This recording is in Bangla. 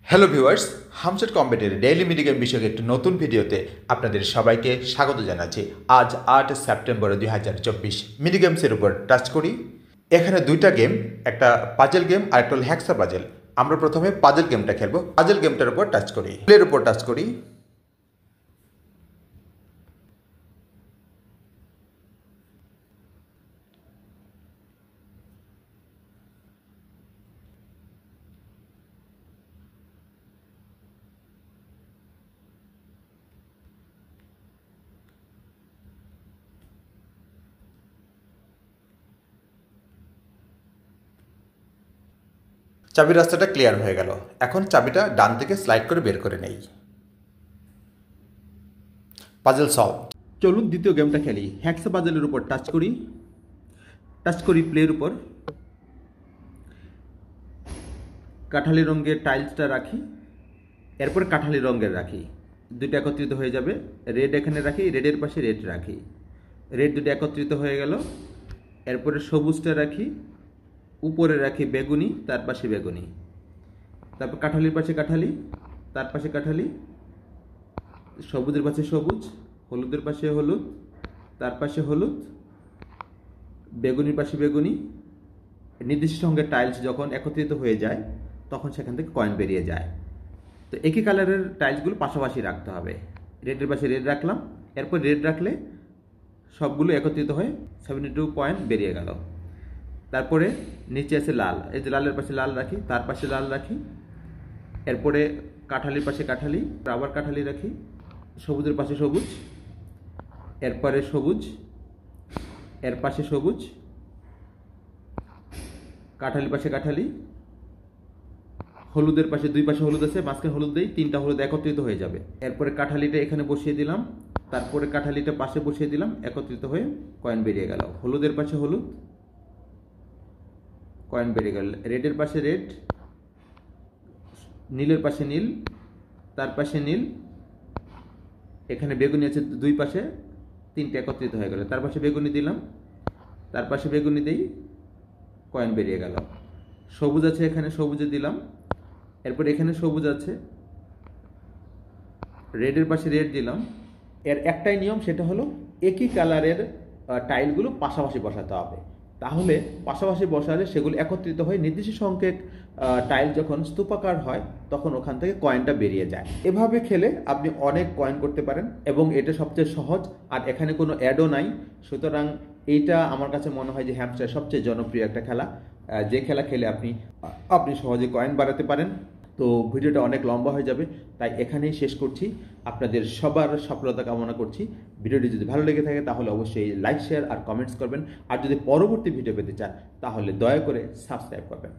হ্যালো ভিউয়ার্স, হামসেট কম্বেটের ডেইলি মিনিগেম বিষয়ক একটি নতুন ভিডিওতে আপনাদের সবাইকে স্বাগত জানাচ্ছি। আজ 8 সেপ্টেম্বর 2024 মিনিগেমসের উপর টাচ করি। এখানে দুইটা গেম, একটা পাজেল গেম আর একটা হল হ্যাক্সা পাজেল। আমরা প্রথমে পাজেল গেমটা খেলবো। পাজেল গেমটার উপর টাচ করি, প্লের উপর টাচ করি। চাবির রাস্তাটা ক্লিয়ার হয়ে গেল। এখন চাবিটা ডান থেকে স্লাইড করে বের করে নেই। Puzzle solve. চলুন দ্বিতীয় গেমটা খেলি। হ্যাক্সা পাজেলের উপর টাচ করি, প্লের উপর। কাঠালি রঙের টাইলসটা রাখি, এরপর কাঠালি রঙের রাখি, দুটো একত্রিত হয়ে যাবে। রেড এখানে রাখি, রেডের পাশে রেড রাখি, রেড দুটো একত্রিত হয়ে গেল। এরপরে সবুজটা রাখি, উপরে রাখি বেগুনি, তার পাশে বেগুনি, তারপর কাঠালির পাশে কাঠালি, তার পাশে কাঠালি, সবুজের পাশে সবুজ, হলুদের পাশে হলুদ, তার পাশে হলুদ, বেগুনির পাশে বেগুনি। নির্দিষ্ট সঙ্গে টাইলস যখন একত্রিত হয়ে যায় তখন সেখান থেকে কয়েন বেরিয়ে যায়। তো একই কালারের টাইলসগুলো পাশাপাশি রাখতে হবে। রেডের পাশে রেড রাখলাম, এরপর রেড রাখলে সবগুলো একত্রিত হয়ে 72 পয়েন্ট বেরিয়ে গেল। তারপরে নিচে আছে লাল, এই যে লালের পাশে লাল রাখি, তার পাশে লাল রাখি, এরপরে কাঠালির পাশে কাঠালি, আবার কাঠালি রাখি, সবুজের পাশে সবুজ, এরপরে সবুজ, এর পাশে সবুজ, কাঠালির পাশে কাঠালি, হলুদের পাশে দুই পাশে হলুদ আছে, মাঝখানে হলুদ দেই, তিনটা হলুদ একত্রিত হয়ে যাবে। এরপরে কাঠালিটা এখানে বসিয়ে দিলাম, তারপরে কাঠালিটা পাশে বসিয়ে দিলাম, একত্রিত হয়ে কয়েন বেরিয়ে গেল। হলুদের পাশে হলুদ, কয়েন বেরিয়ে গেল। রেডের পাশে রেড, নীলের পাশে নীল, তার পাশে নীল, এখানে বেগুনি আছে দুই পাশে, তিনটে একত্রিত হয়ে গেল। তার পাশে বেগুনি দিলাম, তার পাশে বেগুনি দেই, কয়েন বেরিয়ে গেল। সবুজ আছে এখানে, সবুজে দিলাম, এরপর এখানে সবুজ আছে, রেডের পাশে রেড দিলাম। এর একটাই নিয়ম, সেটা হলো একই কালারের টাইলগুলো পাশাপাশি বসাতে হবে। তাহলে পাশাপাশি বসালে সেগুলো একত্রিত হয়ে নির্দিষ্ট সংখ্যক টাইল যখন স্তূপাকার হয় তখন ওখান থেকে কয়েনটা বেরিয়ে যায়। এভাবে খেলে আপনি অনেক কয়েন করতে পারেন এবং এটা সবচেয়ে সহজ, আর এখানে কোনো অ্যাডও নাই। সুতরাং এইটা আমার কাছে মনে হয় যে হ্যামস্টার সবচেয়ে জনপ্রিয় একটা খেলা, যে খেলা খেলে আপনি সহজে কয়েন বাড়াতে পারেন। তো ভিডিওটা অনেক লম্বা হয়ে যাবে, তাই এখানেই শেষ করছি। আপনাদের সবার সফলতা কামনা করছি। ভিডিওটি যদি ভালো লেগে থাকে তাহলে অবশ্যই লাইক, শেয়ার আর কমেন্টস করবেন। আর যদি পরবর্তী ভিডিও পেতে চান তাহলে দয়া করে সাবস্ক্রাইব করবেন।